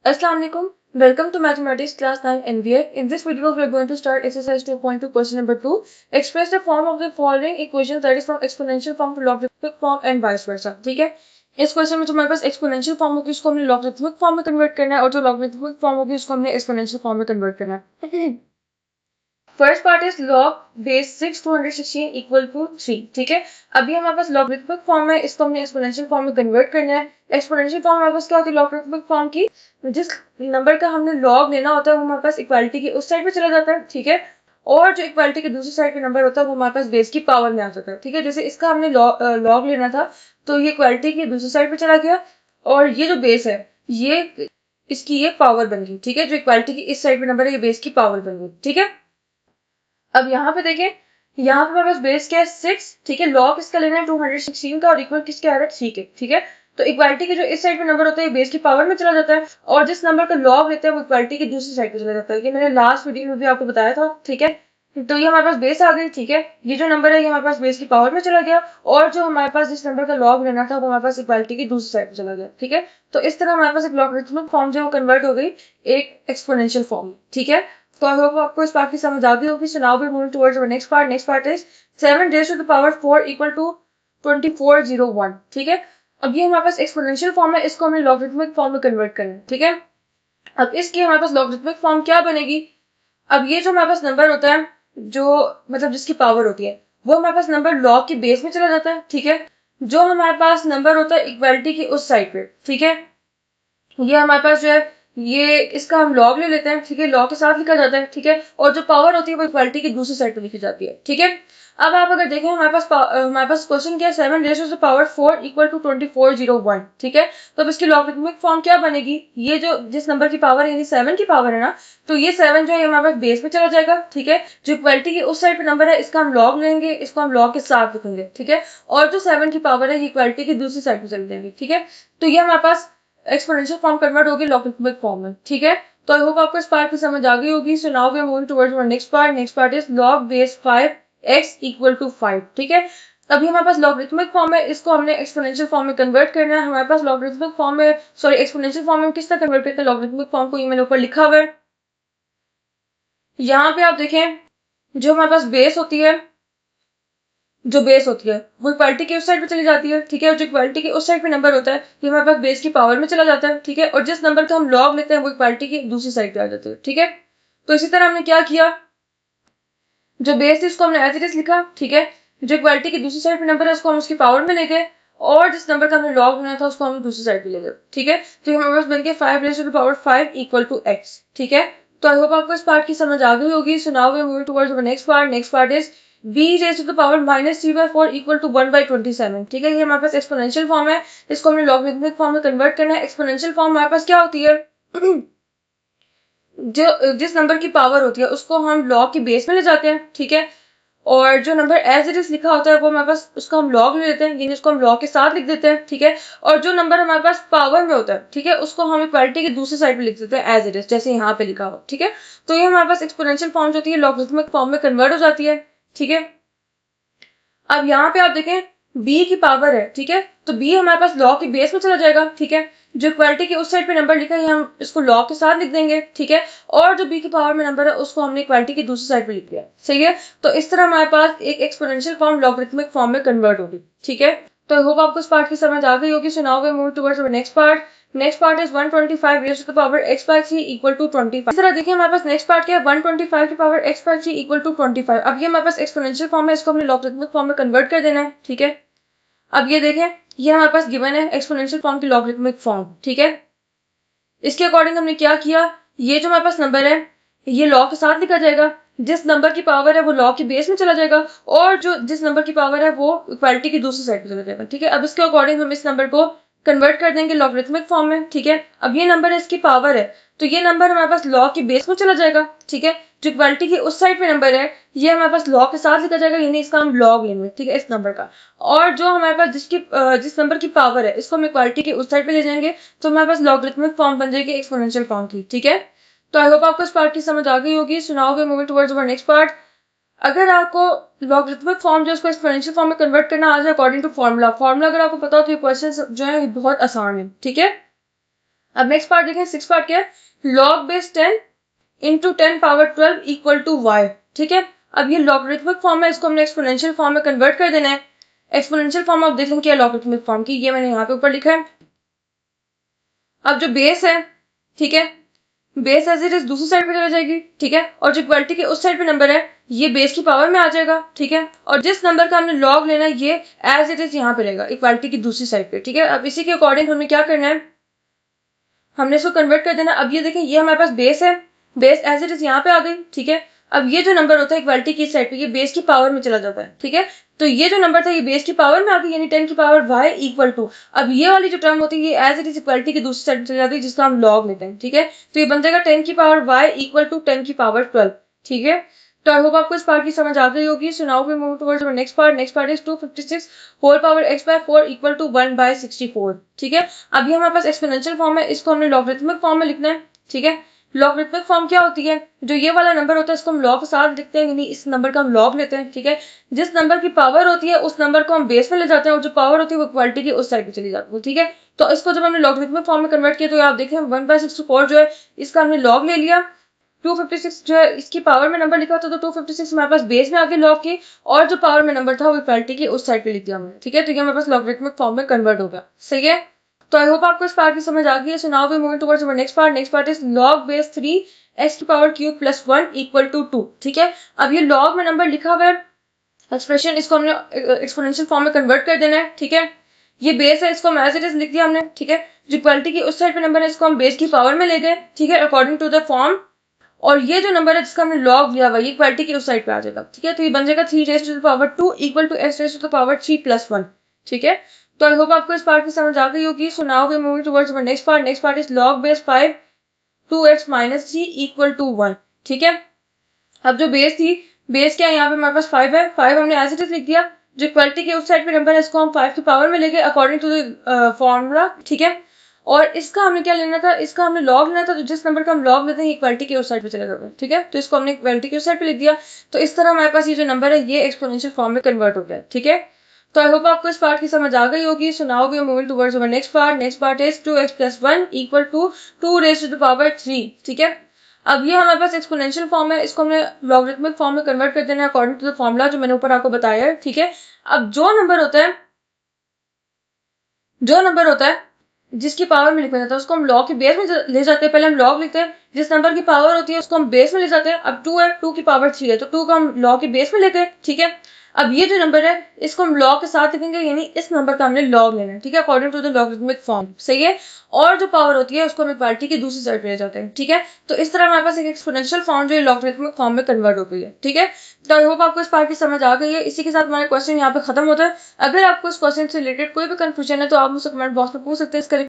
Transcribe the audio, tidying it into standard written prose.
Assalamu alaikum. Welcome to Mathematics Class 9 NVA. In this video, we are going to start exercise 2.2 question number 2. Express the form of the following equations, that is from exponential form to logarithmic form and vice versa. ठीक है, इस question में तुम्हारे पास exponential form होगी, उसको हमने logarithmic form में convert करना है, और जो लॉगरिथमिक फॉर्म होगी उसको हमने एक्सपोनेंशियल फॉर्म में कन्वर्ट करना है. First part is log base 6 216 equal to 3. ठीक है, अभी हमारे पास लॉगरिथमिक फॉर्म है, इसको हमने एक्सपोनेंशियल फॉर्म में कन्वर्ट करना है. एक्सपोनेंशियल फॉर्म हमारे पास क्या होती है लॉगरिथमिक फॉर्म की, जिस नंबर का हमने लॉग लेना होता है वो हमारे पास इक्वालिटी की उस साइड पे चला जाता है. ठीक है, और जो इक्वालिटी के दूसरी साइड पे नंबर होता है वो हमारे पास बेस की पावर में आ जाता है. ठीक है, जैसे इसका हमने लॉग लेना था तो ये इक्वालिटी की दूसरी साइड पे चला गया, और ये जो बेस है ये इसकी ये पावर बन गई. ठीक है, जो इक्वालिटी की इस साइड पे नंबर है ये बेस की पावर बन गई. ठीक है, अब यहाँ पे देखें, यहाँ पे हमारे पास बेस क्या है 6. ठीक है, लॉग इसका लेना है 216 का, और इक्वल किसके आ रहा है 3 के. ठीक है, तो इक्वालिटी के जो इस साइड पे नंबर होता है ये बेस की पावर में चला जाता है, और जिस नंबर का लॉग लेते हैं वो इक्वालिटी की दूसरी साइड पे चला जाता है. ये मैंने लास्ट वीडियो में भी आपको बताया था. ठीक है, तो ये हमारे पास बेस आ गई. ठीक है, ये जो नंबर है ये हमारे पास बेस की पावर में चला गया, और जो हमारे पास जिस नंबर का लॉग लेना था वो हमारे पास इक्वालिटी की दूसरी साइड पे चला गया. ठीक है, तो इस तरह हमारे पास एक लॉगरिथमिक फॉर्म जो कन्वर्ट हो गई एक एक्सपोनेंशियल फॉर्म. ठीक है, तो आई होप आपको इस पार्ट की समझ आ गई होगी. So now we move towards our next part. Next part is 7 raised to the power 4 equal to 2401. ठीक है, अब ये हमारे पास एक्सपोनेंशियल फॉर्म है, इसको हमें लॉगरिथमिक फॉर्म में कन्वर्ट करना है. ठीक है, अब इसकी हमारे पास लॉगरिथमिक फॉर्म क्या बनेगी. अब ये जो हमारे पास नंबर होता है, जो मतलब जिसकी पावर होती है, वो हमारे पास नंबर लॉग के बेस में चला जाता है. ठीक है, जो हमारे पास नंबर होता है इक्वालिटी की उस साइड पे. ठीक है, ये हमारे पास जो है ये इसका हम लॉग ले लेते हैं. ठीक है, लॉग के साथ लिखा जाता है. ठीक है, और जो पावर होती है वो इक्वालिटी की दूसरी साइड पे लिखी जाती है. ठीक है, अब आप अगर देखें हमारे पास क्वेश्चन क्या है 7 raised to the power 4 equal to 2401. ठीक है, तो अब इसकी लॉगरिथमिक फॉर्म क्या बनेगी, ये जो जिस नंबर की पावर है यानी 7 की पावर है ना, तो ये 7 जो है हमारे पास बेस में चला जाएगा. ठीक है, जो इक्वालिटी की उस साइड पे नंबर है इसका हम लॉग लेंगे, इसको हम लॉग के साथ लिखेंगे. ठीक है, और जो 7 की पावर है ये इक्वालिटी की दूसरी साइड पे चले जाएंगे. ठीक है, तो ये हमारे पास एक्सपोनेंशियल फॉर्म कन्वर्ट होगी लॉगरिथमिक फॉर्म में. ठीक है, तो आई होप आपको इस पार्ट की समझ आ गई होगी. So now we are moving towards our next part. Next part is log base 5x equal to 5. ठीक है, अभी हमारे पास लॉगरिथमिक फॉर्म है, इसको हमने एक्सपोनेंशियल फॉर्म में कन्वर्ट करना है. हमारे पास लॉगरिथमिक फॉर्म में एक्सपोनेंशियल फॉर्म में किस तरह कन्वर्ट करते हैं लॉगरिथमिक फॉर्म को, ये मैंने ऊपर लिखा हुआ है. यहाँ पे आप देखें, जो हमारे पास बेस होती है वो इक्वालिटी के उस साइड पे चली जाती है. ठीक है, और जो इक्वालिटी के उस साइड पे नंबर होता है ये हमारे पास बेस की पावर में चला जाता है. ठीक है, और जिस नंबर का हम लॉग लेते हैं वो इक्वालिटी की दूसरी साइड पे आ जाता है. ठीक है, तो इसी तरह हमने क्या किया, जो बेस थी उसको हमने एज इट इज लिखा. ठीक है, जो इक्वालिटी की दूसरी साइड पे नंबर है उसको हम उसकी पावर में ले गए, और जिस नंबर का हमने लॉग लेना था उसको हम दूसरी साइड पे ले गए. ठीक है, तो हमारे पास बन गया 5 raised to the power 5 equal to x. ठीक है, तो आई होप आपको इस पार्ट की समझ आ गई होगी. So now we are moving towards our next part. Next part is b raised to the power minus 3/4 equal to 1/27. ठीक है, ये हमारे पास एक्सपोनेंशियल फॉर्म है, इसको हमने लॉगरिथमिक फॉर्म में कन्वर्ट करना है. एक्सपोनेंशियल फॉर्म हमारे पास क्या होती है जो जिस नंबर की पावर होती है उसको हम लॉग के बेस में ले जाते हैं. ठीक है, और जो नंबर एज इट इज लिखा होता है वो हमारे पास उसका हम लॉग ले लेते हैं, यानी उसको हम लॉग के साथ लिख देते हैं. ठीक है, और जो नंबर हमारे पास पावर में होता है, ठीक है, उसको हम इक्वालिटी की दूसरी साइड पे लिख देते हैं एज इट इज, जैसे यहाँ पे लिखा हो. ठीक है, तो ये हमारे पास एक्सपोनेंशियल फॉर्म जो होती है लॉगरिथमिक फॉर्म में कन्वर्ट हो जाती है. ठीक है, अब यहाँ पे आप देखें b की पावर है. ठीक है, तो b हमारे पास लॉग के बेस में चला जाएगा. ठीक है, जो इक्वालिटी के उस साइड पे नंबर लिखा है हम इसको लॉग के साथ लिख देंगे. ठीक है, और जो b की पावर में नंबर है उसको हमने इक्वालिटी की दूसरी साइड पे लिख दिया. सही है, तो इस तरह हमारे पास एक एक्सपोनेंशियल फॉर्म लॉगरिथमिक फॉर्म में कन्वर्ट होगी. ठीक है, तो आई होप आपको इस पार्ट की समझ आ गई होगी. So now we move towards our next part. Next part is 125 raised to the power x/3 equal to 25. इस तरह देखिए हमारे पास नेक्स्ट पार्ट क्या है 125 की पावर x/3 इक्वल टू 25. अब ये हमारे पास एक्सपोनेंशियल फॉर्म है, इसको हमने लॉगरिथमिक फॉर्म में कन्वर्ट कर देना है. ठीक है, अब ये देखें ये हमारे पास गिवन है एक्सपोनेंशियल फॉर्म की लॉगरिथमिक फॉर्म. ठीक है, इसके अकॉर्डिंग हमने क्या किया, ये जो हमारे पास नंबर है ये लॉग के साथ लिखा जाएगा, जिस नंबर की पावर है वो लॉग के बेस में चला जाएगा, और जो जिस नंबर की पावर है वो इक्वालिटी की दूसरी साइड पे चला जाएगा. ठीक है, अब इसके अकॉर्डिंग हम इस नंबर को कन्वर्ट कर देंगे लॉगरिथमिक फॉर्म में. ठीक है, अब ये नंबर है इसकी पावर है, तो ये नंबर हमारे पास लॉग के बेस में चला जाएगा. ठीक है, जो इक्वालिटी की उस साइड पे नंबर है ये हमारे पास लॉग के साथ लिखा जाएगा, यानी इसका हम लॉग लेंगे. ठीक है, इस नंबर का, और जो हमारे पास जिस नंबर की पावर है इसको हम इक्वालिटी के उस साइड पे ले जाएंगे, तो हमारे पास लॉगरिथमिक फॉर्म बन जाएगी एक्सपोनेंशियल फॉर्म की. ठीक है, तो आई होप आपको इस पार्ट की समझ आ गई होगी. So now we are moving towards our next part. अगर आपको लॉगरिथमिक फॉर्म जो उसको एक्सपोनेंशियल फॉर्म में कन्वर्ट करना आ जाए अकॉर्डिंग टू फॉर्मूला अगर आपको पता हो तो ये क्वेश्चन जो है बहुत आसान है. ठीक है, अब नेक्स्ट पार्ट देखें, 6 पार्ट क्या है, log base 10 into 10 power 12 equal to y। ठीक है, अब ये लॉगरिथमिक फॉर्म है, इसको हमने एक्सपोनेंशियल फॉर्म में कन्वर्ट कर देना है। एक्सपोनेंशियल फॉर्म आप देख लें क्या लॉगरिथमिक फॉर्म की, ये मैंने यहाँ पे ऊपर लिखा है। अब जो बेस है, ठीक है, बेस एज इट इज दूसरी साइड पे चला जाएगी, ठीक है, और जो इक्वालिटी के उस साइड पे नंबर है ये बेस की पावर में आ जाएगा, ठीक है, और जिस नंबर का हमने लॉग लेना है ये एज इट इज यहाँ पे रहेगा इक्वालिटी की दूसरी साइड पे, ठीक है। अब इसी के अकॉर्डिंग हमें क्या करना है, हमने इसको कन्वर्ट कर देना। अब ये देखें, ये हमारे पास बेस है, बेस एज इट इज यहाँ पे आ गई, ठीक है। अब ये जो नंबर होता है इक्वालिटी की साइड पे ये बेस की पावर में चला जाता है, ठीक है। तो ये जो नंबर था ये बेस की पावर में आ गई, यानी 10 की पावर y इक्वल टू, अब ये वाली जो टर्म होती है ये एज इट इज इक्वालिटी की दूसरी साइड चली जाती है जिसका हम लॉग लेते हैं, ठीक है। तो ये बन जाएगा 10 की पावर y इक्वल टू 10 की पावर 12, ठीक है। तो आई होप आपको इस पार्ट की समझ आ गई होगी। So now we move towards our next part. Next part is 256 whole power x by 4 equal to 1 by 64, ठीक है। अभी हमारे पास एक्सपोनेंशियल फॉर्म है, इसको हमने लॉगरिथमिक फॉर्म में लिखना है, ठीक है। लॉगरिथमिक फॉर्म क्या होती है, जो ये वाला नंबर होता है इसको हम लॉग के साथ लिखते हैं, यानी इस नंबर का हम लॉग लेते हैं, ठीक है। जिस नंबर की पावर होती है उस नंबर को हम बेस में ले जाते हैं और जो पावर होती है वो इक्वालिटी की उस साइड पे चली जाती है, ठीक है। तो इसको जब हमने लॉगरिथमिक फॉर्म में कन्वर्ट किया तो आप देखें 1 बाय 64 जो है इसका हमने लॉग ले लिया, 256 जो है इसकी पावर में नंबर लिखा था तो 256 हमारे पास बेस में आके लॉग की, और जो पावर में नंबर था वो इक्वालिटी की उस साइड पे लिख दिया हमने, ठीक है। तो ये हमारे पास लॉगरिथमिक फॉर्म में कन्वर्ट हो गया, सही है। तो आई होप आपको इस पार्ट की समझ आ गई है। So now we moving towards our next part. Next part is log base 3 x की power cube plus 1 equal to 2, ठीक है। अब ये log में नंबर लिखा हुआ है, एक्सप्रेशन इसको हमने एक्सपोनेंशियल फॉर्म में कन्वर्ट कर देना है, ठीक है। ये बेस है, इसको हम एज इट इज लिख दिया हमने, ठीक है। जो इक्वालिटी की उस साइड पे नंबर है इसको हम बेस की पावर में ले गए, ठीक है, अकॉर्डिंग टू द फॉर्म। और ये जो नंबर है जिसका हमने लॉग लिया हुआ ये इक्वालिटी की उस साइड पे आ जाएगा, ठीक है। तो ये बन जाएगा 3 raise to the power 2 equal to x raise to the power 3 plus 1, ठीक है। तो आई होप आपको इस पार्ट की समझ आ गई होगी। So now we moving towards our next part. Next part is log base 5 2x minus 3 equal to 1, ठीक है। अब जो बेस थी, बेस क्या है, यहाँ पे हमारे पास 5 है, 5 हमने एज इट इज लिख दिया। जो इक्वालिटी के उस साइड पे नंबर है इसको हम 5 की पावर में लेके अकॉर्डिंग टू द फॉर्मूला, ठीक है। और इसका हमने क्या लेना था, इसका हमने लॉग लेना था, तो जिस नंबर का हम लॉग लेते हैं इक्वालिटी के उस साइड पे चला जाता है, ठीक है। तो इसको हमने इक्वालिटी के उस साइड पे लिख दिया। तो इस तरह हमारे पास ये जो नंबर है ये एक्सपोनेंशियल फॉर्म में कन्वर्ट हो गया, ठीक है। तो आई होप आपको इस पार्ट की समझ आ गई होगी। So now we are moving towards our next part. Next part is 2x plus 1 equal to 2 raise to the power 3, ठीक है। अब ये हमारे पास एक्सपोनेंशियल फॉर्म है, इसको हमने लॉगरिथमिक फॉर्म में कन्वर्ट कर देना है अकॉर्डिंग टू द फॉर्मूला जो मैंने ऊपर आपको बताया है, ठीक है। अब जो नंबर होता है जिसकी पावर में लिखा जाता है उसको हम लॉग के बेस में ले जाते हैं। पहले हम लॉग लिखते हैं, जिस नंबर की पावर होती है उसको हम बेस में ले जाते हैं। अब 2 है, 2 की पावर 3 है तो 2 को हम लॉग के बेस में लेते हैं, ठीक है। अब ये जो नंबर है इसको हम लॉग के साथ लिखेंगे, यानी इस नंबर का हमने लॉग लेना है, ठीक है, according to the logarithmic form, सही है। और जो पावर होती है उसको हम इक्वालिटी की दूसरी साइड पे ले जाते हैं, ठीक है। तो इस तरह हमारे पास एक एक्सपोनेंशियल फॉर्म जो है लॉगरिथमिक फॉर्म में कन्वर्ट हो गई है, ठीक है। तो आई होप आपको इस पार्ट की समझ आ गई है। इसी के साथ हमारा क्वेश्चन यहाँ पे खत्म होता है। अगर आपको इस क्वेश्चन से रिलेटेड कोई भी कंफ्यूजन है तो आप मुझसे कमेंट बॉक्स में पूछ सकते हैं। इसका